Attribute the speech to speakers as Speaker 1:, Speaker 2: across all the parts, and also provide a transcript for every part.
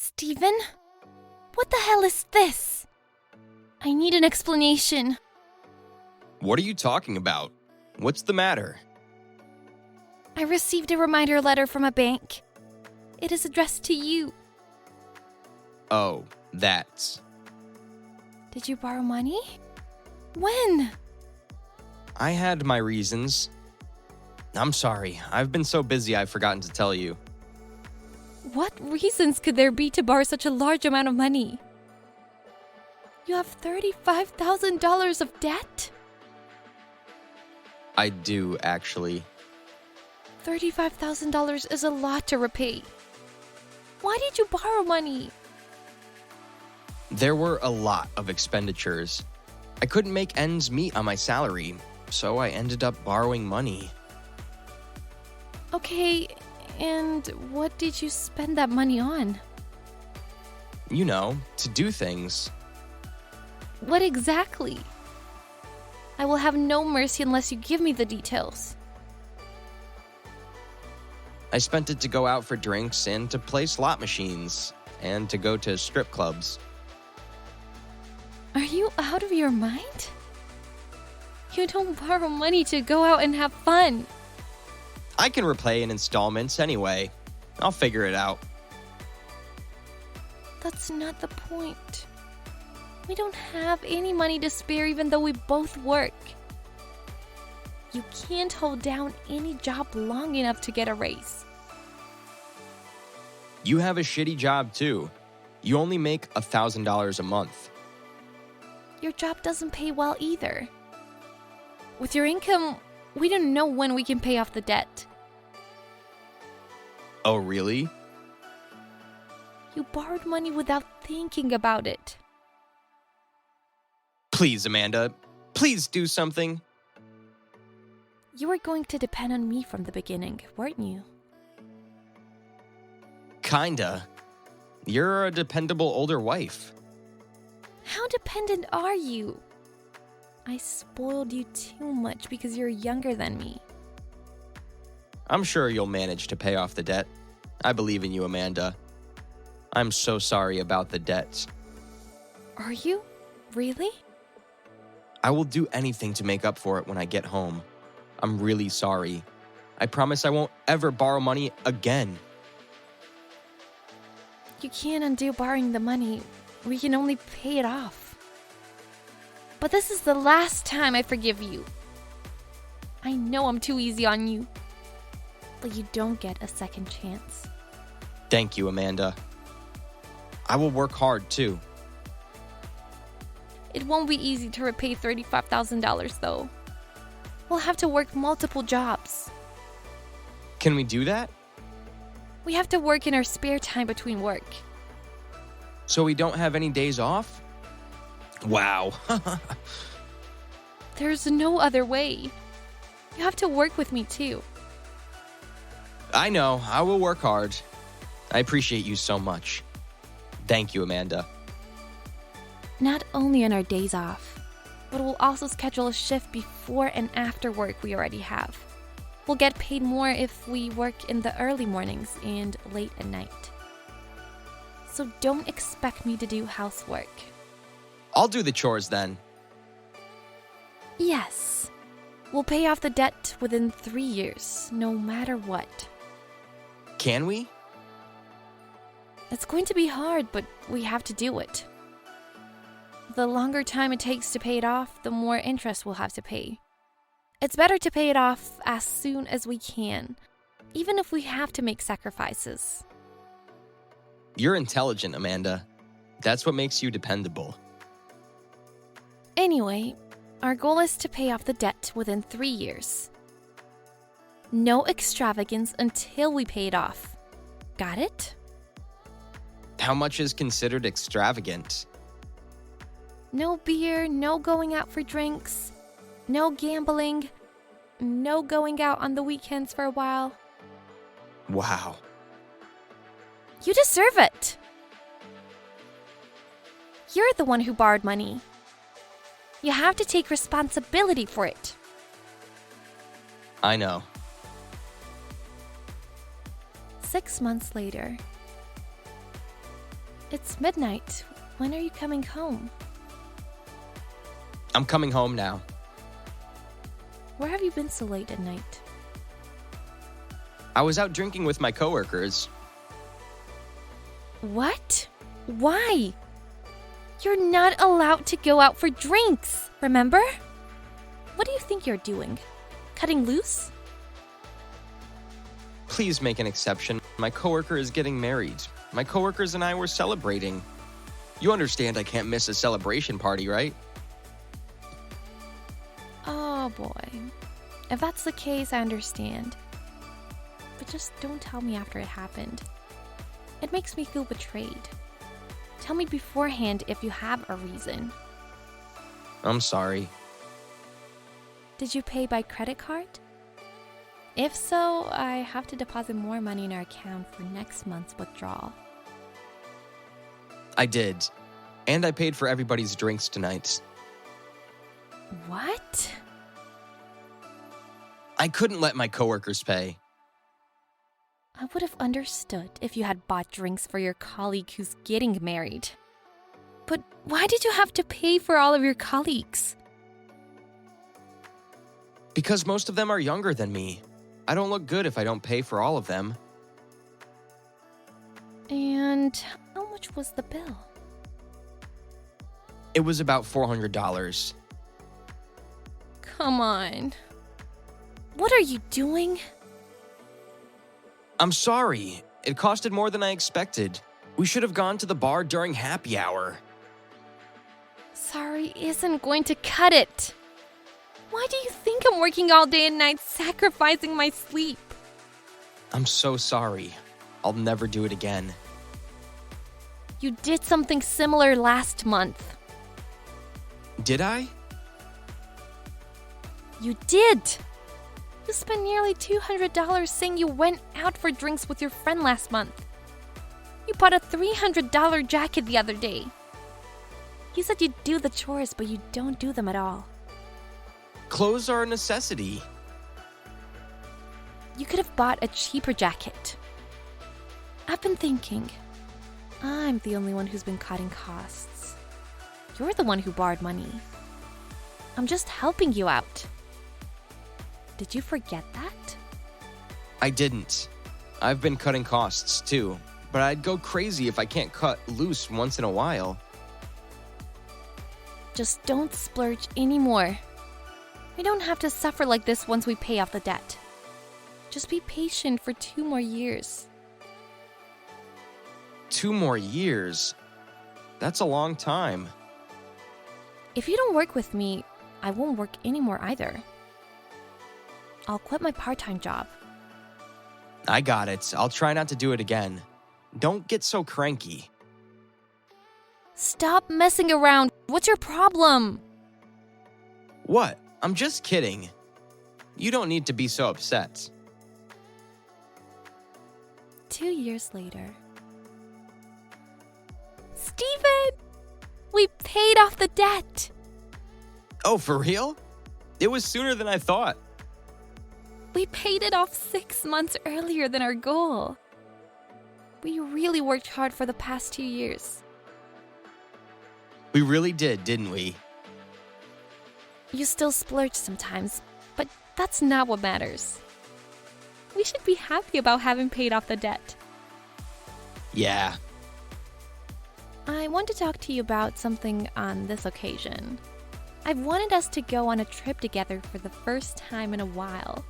Speaker 1: Steven? What the hell is this? I need an explanation.
Speaker 2: What are you talking about? What's the matter?
Speaker 1: I received a reminder letter from a bank. It is addressed to you.
Speaker 2: Oh, that's...
Speaker 1: Did you borrow money? When?
Speaker 2: I had my reasons. I'm sorry. I've been so busy I've forgotten to tell you.
Speaker 1: What reasons could there be to borrow such a large amount of money? You have $35,000 of debt?
Speaker 2: I do, actually.
Speaker 1: $35,000 is a lot to repay. Why did you borrow money?
Speaker 2: There were a lot of expenditures. I couldn't make ends meet on my salary, so I ended up borrowing money.
Speaker 1: Okay, and what did you spend that money on?
Speaker 2: You know, to do things.
Speaker 1: What exactly? I will have no mercy unless you give me the details.
Speaker 2: I spent it to go out for drinks and to play slot machines, and to go to strip clubs.
Speaker 1: Are you out of your mind? You don't borrow money to go out and have fun.
Speaker 2: I can repay in installments anyway. I'll figure it out.
Speaker 1: That's not the point. We don't have any money to spare even though we both work. You can't hold down any job long enough to get a raise.
Speaker 2: You have a shitty job too. You only make $1,000 a month.
Speaker 1: Your job doesn't pay well either. With your income, we don't know when we can pay off the debt.
Speaker 2: Oh, really?
Speaker 1: You borrowed money without thinking about it.
Speaker 2: Please, Amanda. Please do something.
Speaker 1: You were going to depend on me from the beginning, weren't you?
Speaker 2: Kinda. You're a dependable older wife.
Speaker 1: How dependent are you? I spoiled you too much because you're younger than me.
Speaker 2: I'm sure you'll manage to pay off the debt. I believe in you, Amanda. I'm so sorry about the debts.
Speaker 1: Are you? Really?
Speaker 2: I will do anything to make up for it when I get home. I'm really sorry. I promise I won't ever borrow money again.
Speaker 1: You can't undo borrowing the money. We can only pay it off. But this is the last time I forgive you. I know I'm too easy on you. But you don't get a second chance.
Speaker 2: Thank you, Amanda. I will work hard, too.
Speaker 1: It won't be easy to repay $35,000, though. We'll have to work multiple jobs.
Speaker 2: Can we do that?
Speaker 1: We have to work in our spare time between work.
Speaker 2: So we don't have any days off? Wow.
Speaker 1: There's no other way. You have to work with me, too.
Speaker 2: I know. I will work hard. I appreciate you so much. Thank you, Amanda.
Speaker 1: Not only on our days off, but we'll also schedule a shift before and after work we already have. We'll get paid more if we work in the early mornings and late at night. So don't expect me to do housework.
Speaker 2: I'll do the chores then.
Speaker 1: Yes. We'll pay off the debt within 3 years, no matter what.
Speaker 2: Can we?
Speaker 1: It's going to be hard, but we have to do it. The longer time it takes to pay it off, the more interest we'll have to pay. It's better to pay it off as soon as we can, even if we have to make sacrifices.
Speaker 2: You're intelligent, Amanda. That's what makes you dependable.
Speaker 1: Anyway, our goal is to pay off the debt within 3 years. No extravagance until we pay it off. Got it?
Speaker 2: How much is considered extravagant?
Speaker 1: No beer, no going out for drinks, no gambling, no going out on the weekends for a while.
Speaker 2: Wow.
Speaker 1: You deserve it. You're the one who borrowed money. You have to take responsibility for it.
Speaker 2: I know.
Speaker 1: 6 months later. It's midnight. When are you coming home?
Speaker 2: I'm coming home now.
Speaker 1: Where have you been so late at night?
Speaker 2: I was out drinking with my coworkers.
Speaker 1: What? Why? You're not allowed to go out for drinks, remember? What do you think you're doing? Cutting loose?
Speaker 2: Please make an exception. My coworker is getting married. My coworkers and I were celebrating. You understand I can't miss a celebration party, right?
Speaker 1: Oh boy. If that's the case, I understand. But just don't tell me after it happened. It makes me feel betrayed. Tell me beforehand if you have a reason.
Speaker 2: I'm sorry.
Speaker 1: Did you pay by credit card? If so, I have to deposit more money in our account for next month's withdrawal.
Speaker 2: I did. And I paid for everybody's drinks tonight.
Speaker 1: What?
Speaker 2: I couldn't let my coworkers pay.
Speaker 1: I would have understood if you had bought drinks for your colleague who's getting married. But why did you have to pay for all of your colleagues?
Speaker 2: Because most of them are younger than me. I don't look good if I don't pay for all of them.
Speaker 1: And how much was the bill?
Speaker 2: It was about $400.
Speaker 1: Come on. What are you doing?
Speaker 2: I'm sorry. It costed more than I expected. We should have gone to the bar during happy hour.
Speaker 1: Sorry isn't going to cut it. Why do you think I'm working all day and night, sacrificing my sleep?
Speaker 2: I'm so sorry. I'll never do it again.
Speaker 1: You did something similar last month.
Speaker 2: Did I?
Speaker 1: You did! You spent nearly $200 saying you went out for drinks with your friend last month. You bought a $300 jacket the other day. You said you'd do the chores, but you don't do them at all.
Speaker 2: Clothes are a necessity.
Speaker 1: You could have bought a cheaper jacket. I've been thinking. I'm the only one who's been cutting costs. You're the one who borrowed money. I'm just helping you out. Did you forget that?
Speaker 2: I didn't. I've been cutting costs too, but I'd go crazy if I can't cut loose once in a while.
Speaker 1: Just don't splurge anymore. We don't have to suffer like this once we pay off the debt. Just be patient for 2 more years.
Speaker 2: 2 more years? That's a long time.
Speaker 1: If you don't work with me, I won't work anymore either. I'll quit my part-time job.
Speaker 2: I got it. I'll try not to do it again. Don't get so cranky.
Speaker 1: Stop messing around. What's your problem?
Speaker 2: What? I'm just kidding. You don't need to be so upset.
Speaker 1: 2 years later. Steven! We paid off the debt!
Speaker 2: Oh, for real? It was sooner than I thought.
Speaker 1: We paid it off 6 months earlier than our goal. We really worked hard for the past 2 years.
Speaker 2: We really did, didn't we?
Speaker 1: You still splurge sometimes, but that's not what matters. We should be happy about having paid off the debt.
Speaker 2: Yeah.
Speaker 1: I want to talk to you about something on this occasion. I've wanted us to go on a trip together for the first time in a while.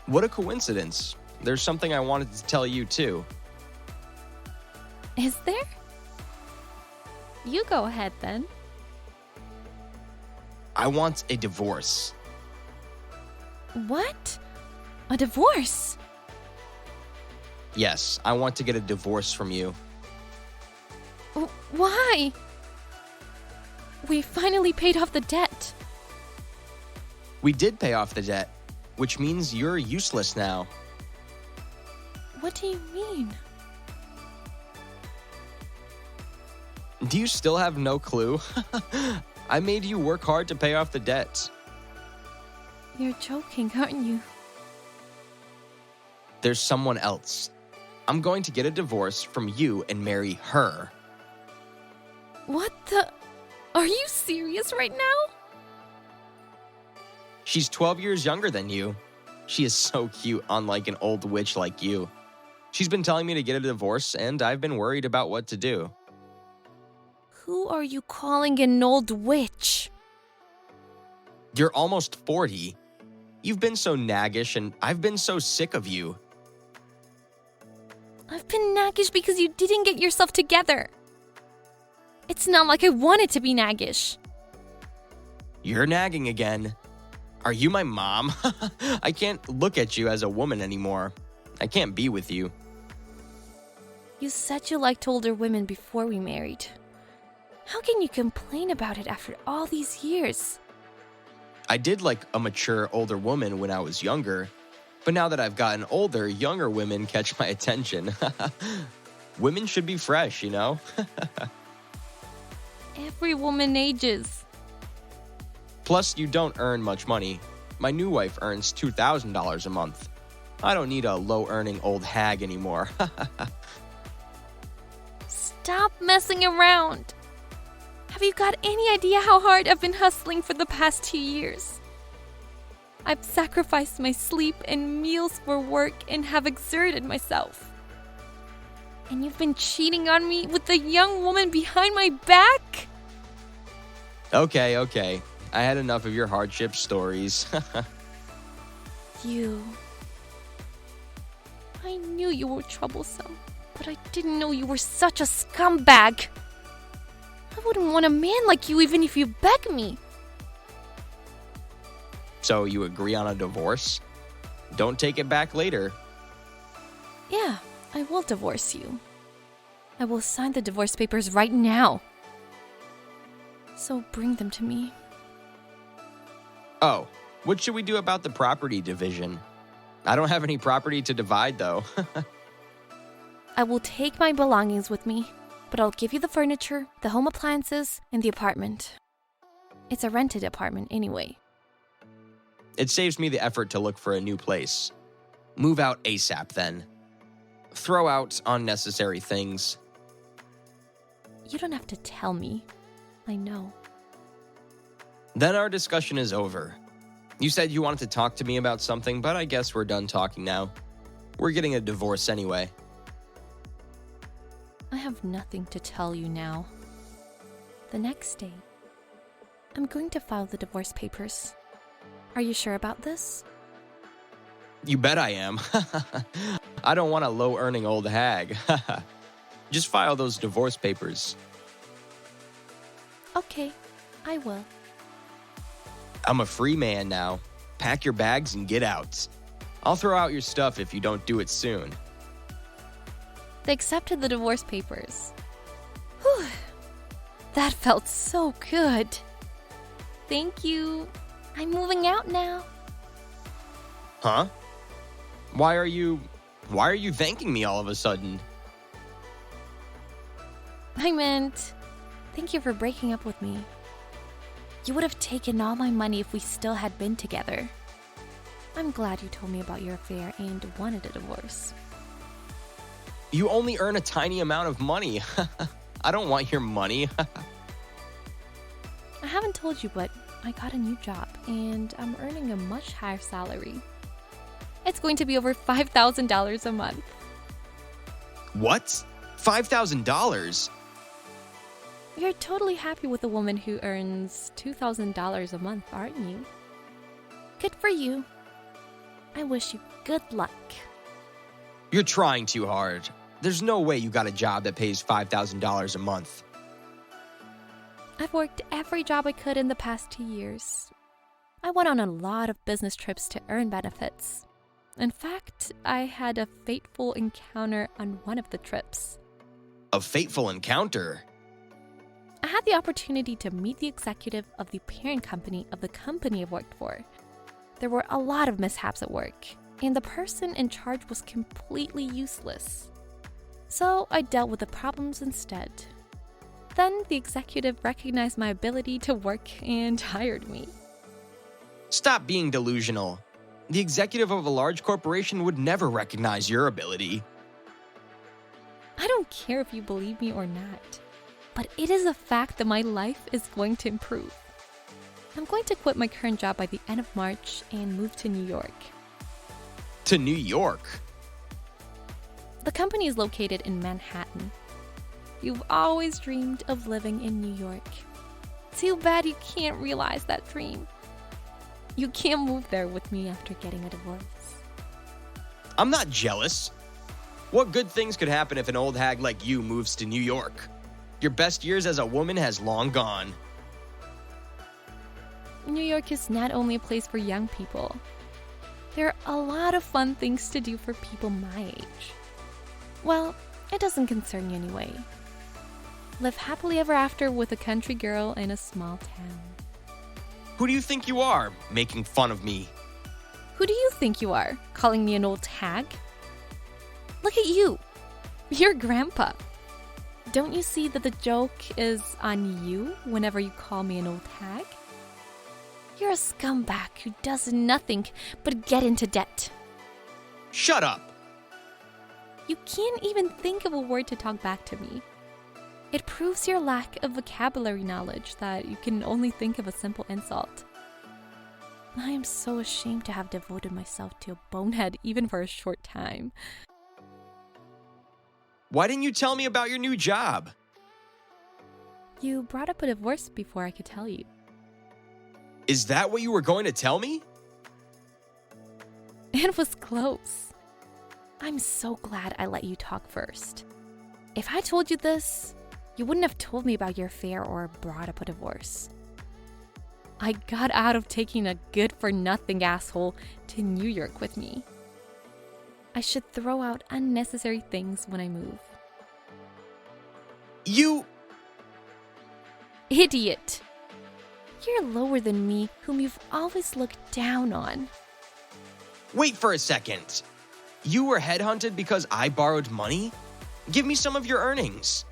Speaker 2: What a coincidence. There's something I wanted to tell you too.
Speaker 1: Is there? You go ahead then.
Speaker 2: I want a divorce.
Speaker 1: What? A divorce?
Speaker 2: Yes, I want to get a divorce from you.
Speaker 1: Why? We finally paid off the debt.
Speaker 2: We did pay off the debt, which means you're useless now.
Speaker 1: What do you mean?
Speaker 2: Do you still have no clue? I made you work hard to pay off the debt.
Speaker 1: You're joking, aren't you?
Speaker 2: There's someone else. I'm going to get a divorce from you and marry her.
Speaker 1: What the? Are you serious right now?
Speaker 2: She's 12 years younger than you. She is so cute, unlike an old witch like you. She's been telling me to get a divorce, and I've been worried about what to do.
Speaker 1: Who are you calling an old witch?
Speaker 2: You're almost 40. You've been so naggish, and I've been so sick of you.
Speaker 1: I've been naggish because you didn't get yourself together. It's not like I wanted to be naggish.
Speaker 2: You're nagging again. Are you my mom? I can't look at you as a woman anymore. I can't be with you.
Speaker 1: You said you liked older women before we married. How can you complain about it after all these years?
Speaker 2: I did like a mature older woman when I was younger, but now that I've gotten older, younger women catch my attention. Women should be fresh, you know?
Speaker 1: Every woman ages.
Speaker 2: Plus, you don't earn much money. My new wife earns $2,000 a month. I don't need a low-earning old hag anymore.
Speaker 1: Stop messing around. Have you got any idea how hard I've been hustling for the past 2 years? I've sacrificed my sleep and meals for work and have exerted myself. And you've been cheating on me with a young woman behind my back?
Speaker 2: Okay. I had enough of your hardship stories.
Speaker 1: You. I knew you were troublesome, but I didn't know you were such a scumbag. I wouldn't want a man like you even if you begged me.
Speaker 2: So you agree on a divorce? Don't take it back later.
Speaker 1: Yeah, I will divorce you. I will sign the divorce papers right now. So bring them to me.
Speaker 2: Oh, what should we do about the property division? I don't have any property to divide, though.
Speaker 1: I will take my belongings with me, but I'll give you the furniture, the home appliances, and the apartment. It's a rented apartment anyway.
Speaker 2: It saves me the effort to look for a new place. Move out ASAP, then. Throw out unnecessary things.
Speaker 1: You don't have to tell me. I know.
Speaker 2: Then our discussion is over. You said you wanted to talk to me about something, but I guess we're done talking now. We're getting a divorce anyway.
Speaker 1: I have nothing to tell you now. The next day, I'm going to file the divorce papers. Are you sure about this?
Speaker 2: You bet I am. I don't want a low-earning old hag. Just file those divorce papers.
Speaker 1: Okay, I will.
Speaker 2: I'm a free man now. Pack your bags and get out. I'll throw out your stuff if you don't do it soon.
Speaker 1: They accepted the divorce papers. Whew. That felt so good. Thank you. I'm moving out now.
Speaker 2: Huh? Why are you thanking me all of a sudden?
Speaker 1: I meant, thank you for breaking up with me. You would have taken all my money if we still had been together. I'm glad you told me about your affair and wanted a divorce.
Speaker 2: You only earn a tiny amount of money. I don't want your money.
Speaker 1: I haven't told you, but I got a new job and I'm earning a much higher salary. It's going to be over $5,000 a month.
Speaker 2: What? $5,000?
Speaker 1: You're totally happy with a woman who earns $2,000 a month, aren't you? Good for you. I wish you good luck.
Speaker 2: You're trying too hard. There's no way you got a job that pays $5,000 a month.
Speaker 1: I've worked every job I could in the past 2 years. I went on a lot of business trips to earn benefits. In fact, I had a fateful encounter on one of the trips.
Speaker 2: A fateful encounter?
Speaker 1: I had the opportunity to meet the executive of the parent company of the company I've worked for. There were a lot of mishaps at work, and the person in charge was completely useless. So I dealt with the problems instead. Then the executive recognized my ability to work and hired me.
Speaker 2: Stop being delusional. The executive of a large corporation would never recognize your ability.
Speaker 1: don't care if you believe me or not, but it is a fact that my life is going to improve. I'm going to quit my current job by the end of March and move to New York.
Speaker 2: To New York?
Speaker 1: The company is located in Manhattan. You've always dreamed of living in New York. Too bad you can't realize that dream. You can't move there with me after getting a divorce.
Speaker 2: I'm not jealous. What good things could happen if an old hag like you moves to New York? Your best years as a woman has long gone.
Speaker 1: New York is not only a place for young people. There are a lot of fun things to do for people my age. Well, it doesn't concern you anyway. Live happily ever after with a country girl in a small town.
Speaker 2: Who do you think you are, making fun of me?
Speaker 1: Who do you think you are, calling me an old hag? Look at you. You're grandpa. Don't you see that the joke is on you whenever you call me an old hag? You're a scumbag who does nothing but get into debt.
Speaker 2: Shut up!
Speaker 1: You can't even think of a word to talk back to me. It proves your lack of vocabulary knowledge that you can only think of a simple insult. I am so ashamed to have devoted myself to a bonehead even for a short time.
Speaker 2: Why didn't you tell me about your new job?
Speaker 1: You brought up a divorce before I could tell you.
Speaker 2: Is that what you were going to tell me?
Speaker 1: It was close. I'm so glad I let you talk first. If I told you this, you wouldn't have told me about your affair or brought up a divorce. I got out of taking a good-for-nothing asshole to New York with me. I should throw out unnecessary things when I move.
Speaker 2: You...
Speaker 1: Idiot! You're lower than me, whom you've always looked down on.
Speaker 2: Wait for a second. You were headhunted because I borrowed money? Give me some of your earnings.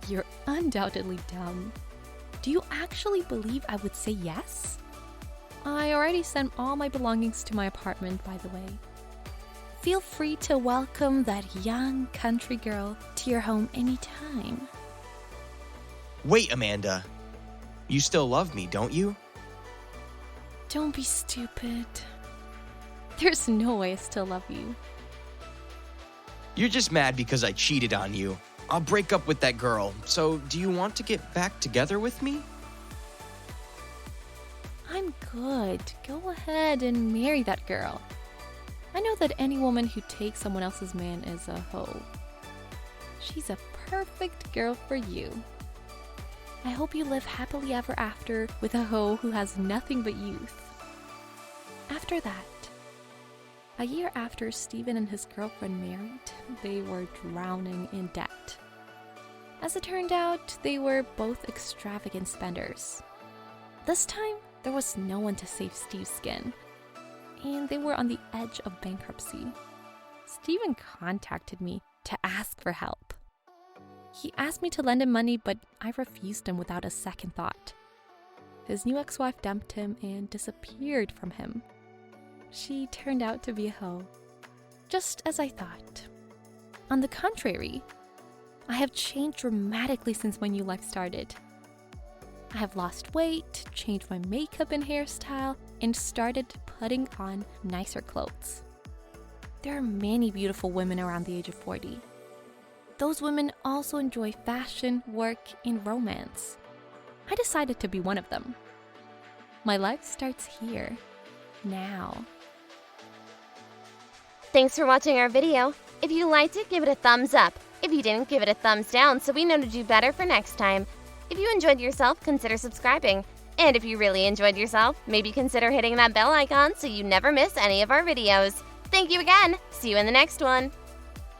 Speaker 1: You're undoubtedly dumb. Do you actually believe I would say yes? I already sent all my belongings to my apartment, by the way. Feel free to welcome that young country girl to your home anytime.
Speaker 2: Wait, Amanda. You still love me, don't you?
Speaker 1: Don't be stupid. There's no way I still love you.
Speaker 2: You're just mad because I cheated on you. I'll break up with that girl. So, do you want to get back together with me?
Speaker 1: I'm good. Go ahead and marry that girl. I know that any woman who takes someone else's man is a hoe. She's a perfect girl for you. I hope you live happily ever after with a hoe who has nothing but youth. After that, a year after Stephen and his girlfriend married, they were drowning in debt. As it turned out, they were both extravagant spenders. This time, there was no one to save Steve's skin, and they were on the edge of bankruptcy. Stephen contacted me to ask for help. He asked me to lend him money, but I refused him without a second thought. His new ex-wife dumped him and disappeared from him. She turned out to be a hoe, just as I thought. On the contrary, I have changed dramatically since my new life started. I have lost weight, changed my makeup and hairstyle, and started putting on nicer clothes. There are many beautiful women around the age of 40. Those women also enjoy fashion, work, and romance. I decided to be one of them. My life starts here, now.
Speaker 3: Thanks for watching our video. If you liked it, give it a thumbs up. If you didn't, give it a thumbs down so we know to do better for next time. If you enjoyed yourself, consider subscribing. And if you really enjoyed yourself, maybe consider hitting that bell icon so you never miss any of our videos. Thank you again. See you in the next one.